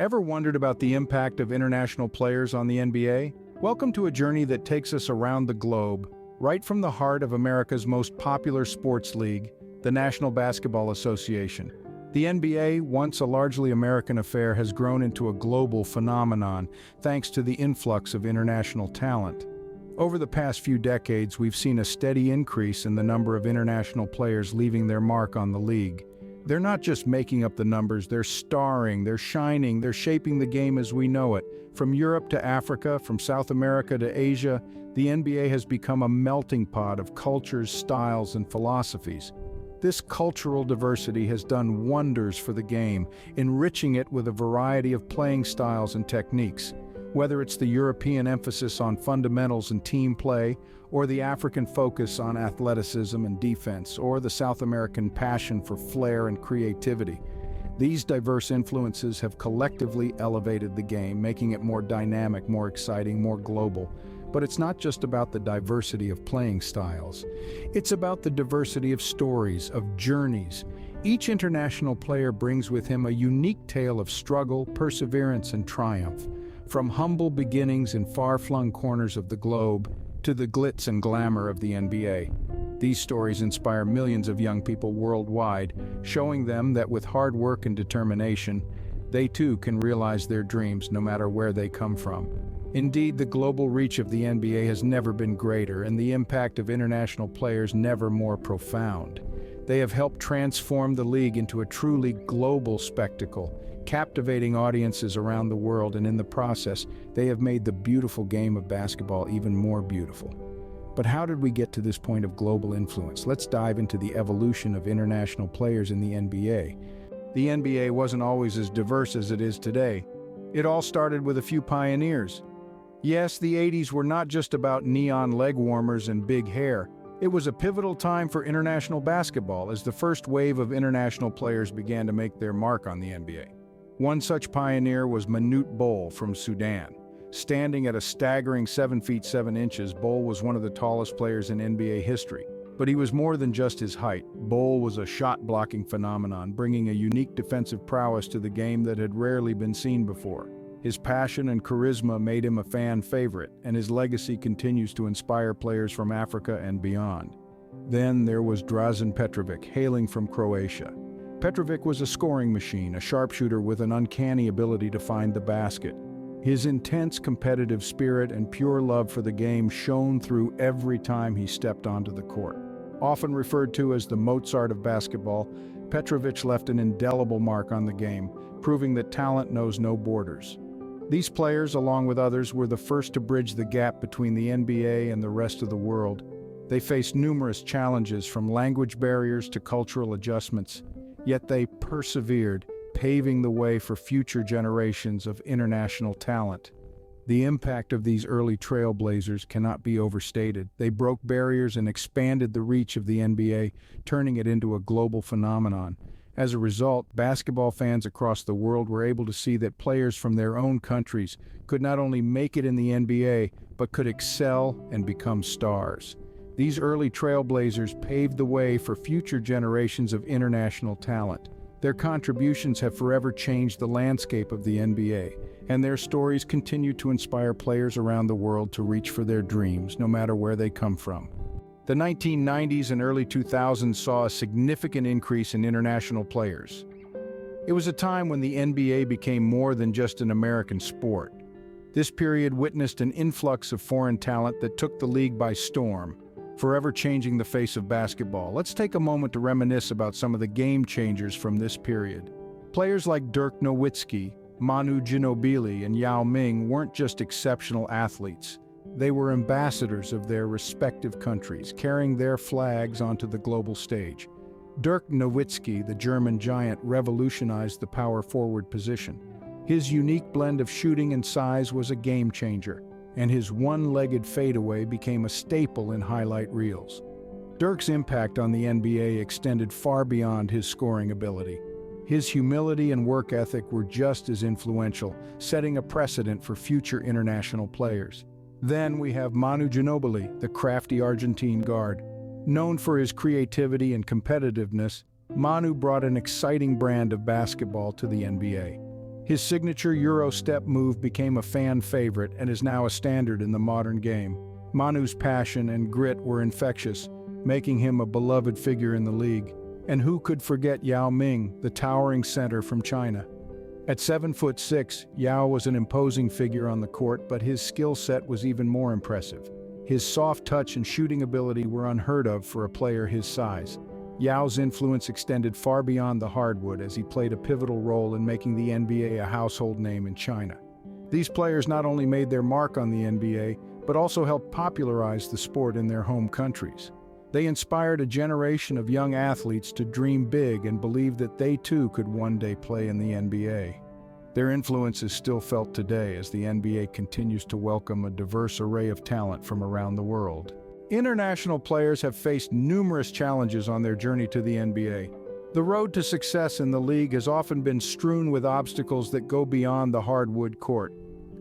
Ever wondered about the impact of international players on the NBA? Welcome to a journey that takes us around the globe, right from the heart of America's most popular sports league, the National Basketball Association. The NBA, once a largely American affair, has grown into a global phenomenon thanks to the influx of international talent. Over the past few decades, we've seen a steady increase in the number of international players leaving their mark on the league. They're not just making up the numbers, they're starring, they're shining, they're shaping the game as we know it. From Europe to Africa, from South America to Asia, the NBA has become a melting pot of cultures, styles, and philosophies. This cultural diversity has done wonders for the game, enriching it with a variety of playing styles and techniques. Whether it's the European emphasis on fundamentals and team play, or the African focus on athleticism and defense, or the South American passion for flair and creativity, these diverse influences have collectively elevated the game, making it more dynamic, more exciting, more global. But it's not just about the diversity of playing styles. It's about the diversity of stories, of journeys. Each international player brings with him a unique tale of struggle, perseverance, and triumph. From humble beginnings in far-flung corners of the globe to the glitz and glamour of the NBA. These stories inspire millions of young people worldwide, showing them that with hard work and determination, they too can realize their dreams no matter where they come from. Indeed, the global reach of the NBA has never been greater, and the impact of international players never more profound. They have helped transform the league into a truly global spectacle, captivating audiences around the world, and in the process, they have made the beautiful game of basketball even more beautiful. But how did we get to this point of global influence? Let's dive into the evolution of international players in the NBA. The NBA wasn't always as diverse as it is today. It all started with a few pioneers. Yes, the 80s were not just about neon leg warmers and big hair. It was a pivotal time for international basketball as the first wave of international players began to make their mark on the NBA. One such pioneer was Manute Bol from Sudan. Standing at a staggering 7 feet 7 inches, Bol was one of the tallest players in NBA history. But he was more than just his height. Bol was a shot-blocking phenomenon, bringing a unique defensive prowess to the game that had rarely been seen before. His passion and charisma made him a fan favorite, and his legacy continues to inspire players from Africa and beyond. Then there was Drazen Petrovic, hailing from Croatia. Petrovic was a scoring machine, a sharpshooter with an uncanny ability to find the basket. His intense competitive spirit and pure love for the game shone through every time he stepped onto the court. Often referred to as the Mozart of basketball, Petrovic left an indelible mark on the game, proving that talent knows no borders. These players, along with others, were the first to bridge the gap between the NBA and the rest of the world. They faced numerous challenges, from language barriers to cultural adjustments, yet they persevered, paving the way for future generations of international talent. The impact of these early trailblazers cannot be overstated. They broke barriers and expanded the reach of the NBA, turning it into a global phenomenon. As a result, basketball fans across the world were able to see that players from their own countries could not only make it in the NBA, but could excel and become stars. These early trailblazers paved the way for future generations of international talent. Their contributions have forever changed the landscape of the NBA, and their stories continue to inspire players around the world to reach for their dreams, no matter where they come from. The 1990s and early 2000s saw a significant increase in international players. It was a time when the NBA became more than just an American sport. This period witnessed an influx of foreign talent that took the league by storm, forever changing the face of basketball. Let's take a moment to reminisce about some of the game changers from this period. Players like Dirk Nowitzki, Manu Ginobili, and Yao Ming weren't just exceptional athletes. They were ambassadors of their respective countries, carrying their flags onto the global stage. Dirk Nowitzki, the German giant, revolutionized the power forward position. His unique blend of shooting and size was a game changer, and his one-legged fadeaway became a staple in highlight reels. Dirk's impact on the NBA extended far beyond his scoring ability. His humility and work ethic were just as influential, setting a precedent for future international players. Then we have Manu Ginobili, the crafty Argentine guard. Known for his creativity and competitiveness, Manu brought an exciting brand of basketball to the NBA. His signature Euro step move became a fan favorite and is now a standard in the modern game. Manu's passion and grit were infectious, making him a beloved figure in the league. And who could forget Yao Ming, the towering center from China? At 7'6", Yao was an imposing figure on the court, but his skill set was even more impressive. His soft touch and shooting ability were unheard of for a player his size. Yao's influence extended far beyond the hardwood as he played a pivotal role in making the NBA a household name in China. These players not only made their mark on the NBA, but also helped popularize the sport in their home countries. They inspired a generation of young athletes to dream big and believe that they too could one day play in the NBA. Their influence is still felt today as the NBA continues to welcome a diverse array of talent from around the world. International players have faced numerous challenges on their journey to the NBA. The road to success in the league has often been strewn with obstacles that go beyond the hardwood court.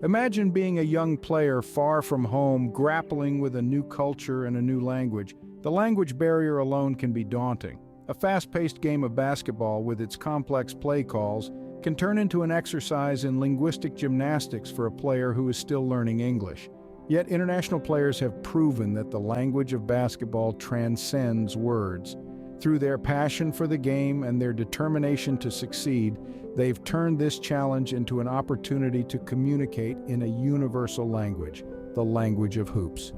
Imagine being a young player far from home, grappling with a new culture and a new language. The language barrier alone can be daunting. A fast-paced game of basketball with its complex play calls can turn into an exercise in linguistic gymnastics for a player who is still learning English. Yet international players have proven that the language of basketball transcends words. Through their passion for the game and their determination to succeed, they've turned this challenge into an opportunity to communicate in a universal language, the language of hoops.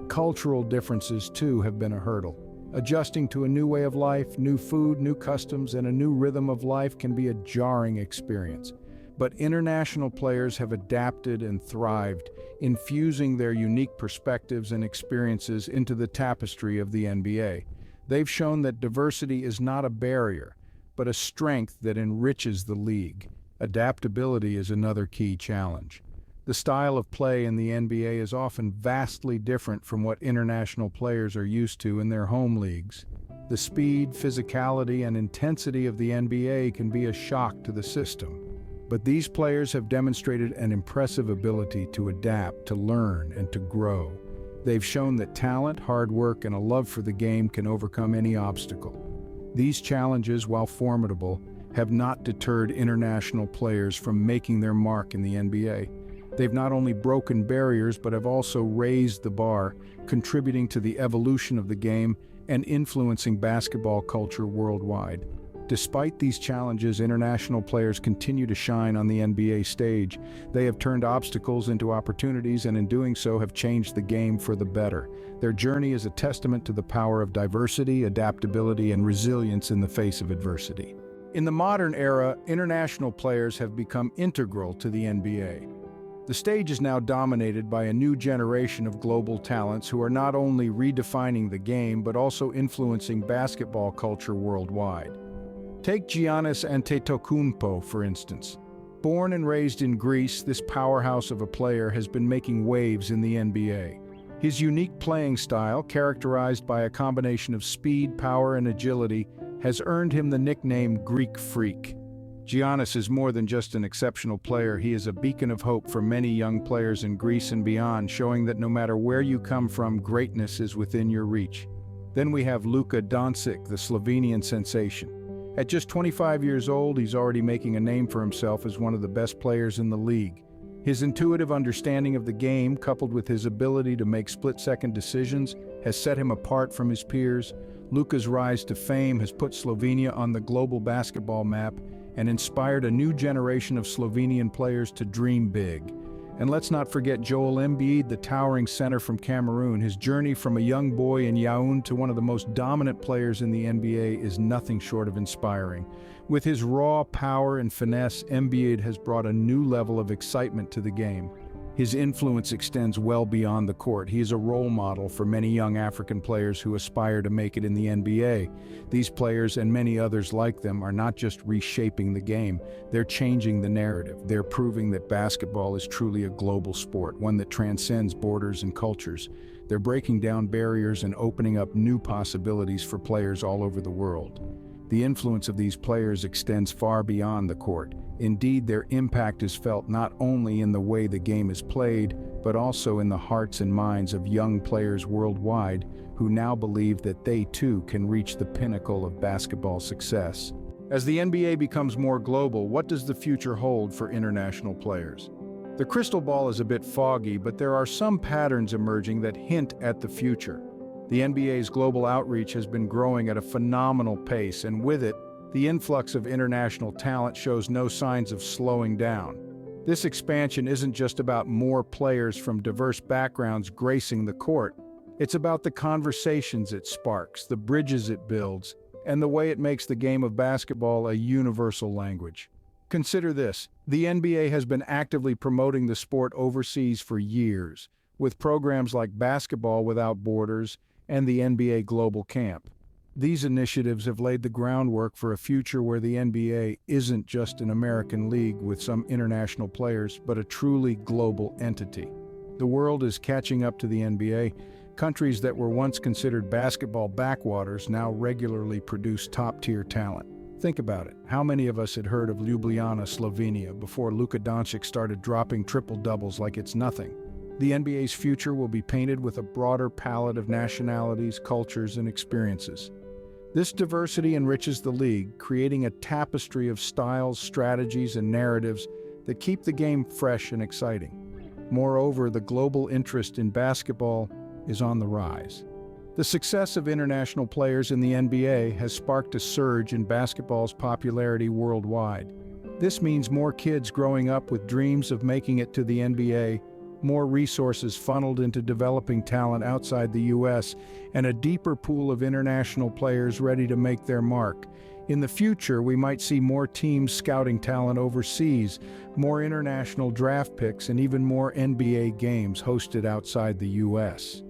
Cultural differences, too, have been a hurdle. Adjusting to a new way of life, new food, new customs, and a new rhythm of life can be a jarring experience. But international players have adapted and thrived, infusing their unique perspectives and experiences into the tapestry of the NBA. They've shown that diversity is not a barrier, but a strength that enriches the league. Adaptability is another key challenge. The style of play in the NBA is often vastly different from what international players are used to in their home leagues. The speed, physicality, and intensity of the NBA can be a shock to the system. But these players have demonstrated an impressive ability to adapt, to learn, and to grow. They've shown that talent, hard work, and a love for the game can overcome any obstacle. These challenges, while formidable, have not deterred international players from making their mark in the NBA. They've not only broken barriers, but have also raised the bar, contributing to the evolution of the game and influencing basketball culture worldwide. Despite these challenges, international players continue to shine on the NBA stage. They have turned obstacles into opportunities and in doing so have changed the game for the better. Their journey is a testament to the power of diversity, adaptability, and resilience in the face of adversity. In the modern era, international players have become integral to the NBA. The stage is now dominated by a new generation of global talents who are not only redefining the game but also influencing basketball culture worldwide. Take Giannis Antetokounmpo, for instance. Born and raised in Greece, this powerhouse of a player has been making waves in the NBA. His unique playing style, characterized by a combination of speed, power, and agility, has earned him the nickname Greek Freak. Giannis is more than just an exceptional player, he is a beacon of hope for many young players in Greece and beyond, showing that no matter where you come from, greatness is within your reach. Then we have Luka Doncic, the Slovenian sensation. At just 25 years old, he's already making a name for himself as one of the best players in the league. His intuitive understanding of the game, coupled with his ability to make split-second decisions, has set him apart from his peers. Luka's rise to fame has put Slovenia on the global basketball map and inspired a new generation of Slovenian players to dream big. And let's not forget Joel Embiid, the towering center from Cameroon. His journey from a young boy in Yaoundé to one of the most dominant players in the NBA is nothing short of inspiring. With his raw power and finesse, Embiid has brought a new level of excitement to the game. His influence extends well beyond the court. He is a role model for many young African players who aspire to make it in the NBA. These players and many others like them are not just reshaping the game, they're changing the narrative. They're proving that basketball is truly a global sport, one that transcends borders and cultures. They're breaking down barriers and opening up new possibilities for players all over the world. The influence of these players extends far beyond the court. Indeed, their impact is felt not only in the way the game is played, but also in the hearts and minds of young players worldwide who now believe that they too can reach the pinnacle of basketball success. As the NBA becomes more global, what does the future hold for international players? The crystal ball is a bit foggy, but there are some patterns emerging that hint at the future. The NBA's global outreach has been growing at a phenomenal pace, and with it, the influx of international talent shows no signs of slowing down. This expansion isn't just about more players from diverse backgrounds gracing the court. It's about the conversations it sparks, the bridges it builds, and the way it makes the game of basketball a universal language. Consider this: the NBA has been actively promoting the sport overseas for years, with programs like Basketball Without Borders and the NBA Global Camp. These initiatives have laid the groundwork for a future where the NBA isn't just an American league with some international players, but a truly global entity. The world is catching up to the NBA. Countries that were once considered basketball backwaters now regularly produce top-tier talent. Think about it. How many of us had heard of Ljubljana, Slovenia, before Luka Doncic started dropping triple-doubles like it's nothing? The NBA's future will be painted with a broader palette of nationalities, cultures, and experiences. This diversity enriches the league, creating a tapestry of styles, strategies, and narratives that keep the game fresh and exciting. Moreover, the global interest in basketball is on the rise. The success of international players in the NBA has sparked a surge in basketball's popularity worldwide. This means more kids growing up with dreams of making it to the NBA, more resources funneled into developing talent outside the US, and a deeper pool of international players ready to make their mark. In the future, we might see more teams scouting talent overseas, more international draft picks, and even more NBA games hosted outside the US.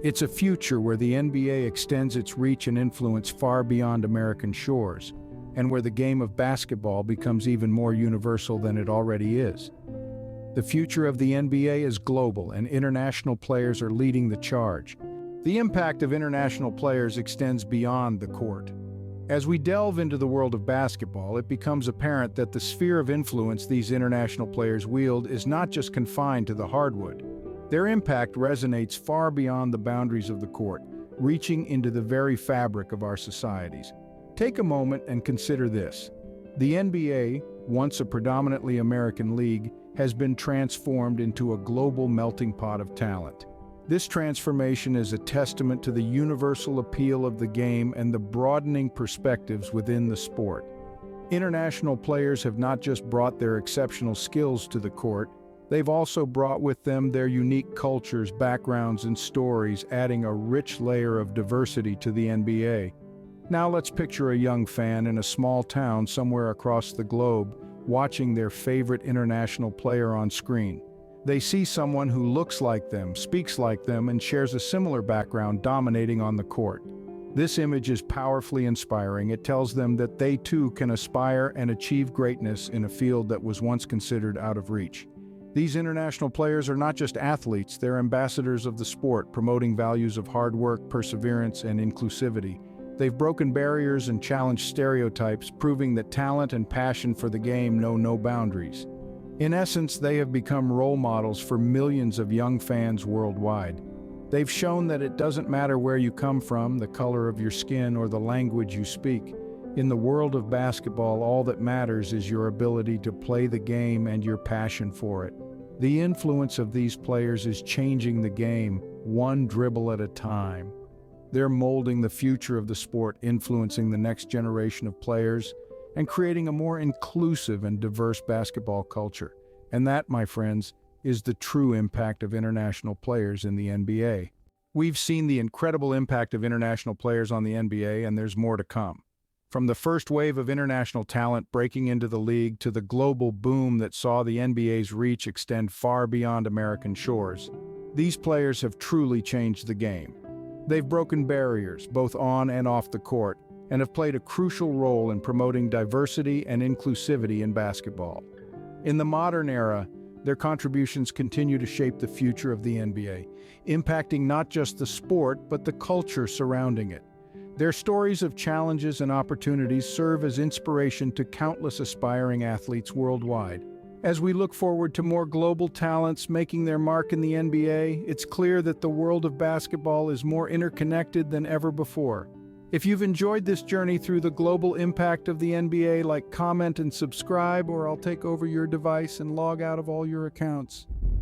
It's a future where the NBA extends its reach and influence far beyond American shores, and where the game of basketball becomes even more universal than it already is. The future of the NBA is global, and international players are leading the charge. The impact of international players extends beyond the court. As we delve into the world of basketball, it becomes apparent that the sphere of influence these international players wield is not just confined to the hardwood. Their impact resonates far beyond the boundaries of the court, reaching into the very fabric of our societies. Take a moment and consider this. The NBA, once a predominantly American league, has been transformed into a global melting pot of talent. This transformation is a testament to the universal appeal of the game and the broadening perspectives within the sport. International players have not just brought their exceptional skills to the court, they've also brought with them their unique cultures, backgrounds, and stories, adding a rich layer of diversity to the NBA. Now let's picture a young fan in a small town somewhere across the globe, watching their favorite international player on screen. They see someone who looks like them, speaks like them, and shares a similar background dominating on the court. This image is powerfully inspiring. It tells them that they too can aspire and achieve greatness in a field that was once considered out of reach. These international players are not just athletes, they're ambassadors of the sport, promoting values of hard work, perseverance, and inclusivity. They've broken barriers and challenged stereotypes, proving that talent and passion for the game know no boundaries. In essence, they have become role models for millions of young fans worldwide. They've shown that it doesn't matter where you come from, the color of your skin, or the language you speak. In the world of basketball, all that matters is your ability to play the game and your passion for it. The influence of these players is changing the game, one dribble at a time. They're molding the future of the sport, influencing the next generation of players, and creating a more inclusive and diverse basketball culture. And that, my friends, is the true impact of international players in the NBA. We've seen the incredible impact of international players on the NBA, and there's more to come. From the first wave of international talent breaking into the league to the global boom that saw the NBA's reach extend far beyond American shores, these players have truly changed the game. They've broken barriers, both on and off the court, and have played a crucial role in promoting diversity and inclusivity in basketball. In the modern era, their contributions continue to shape the future of the NBA, impacting not just the sport, but the culture surrounding it. Their stories of challenges and opportunities serve as inspiration to countless aspiring athletes worldwide. As we look forward to more global talents making their mark in the NBA, it's clear that the world of basketball is more interconnected than ever before. If you've enjoyed this journey through the global impact of the NBA, like, comment and subscribe, or I'll take over your device and log out of all your accounts.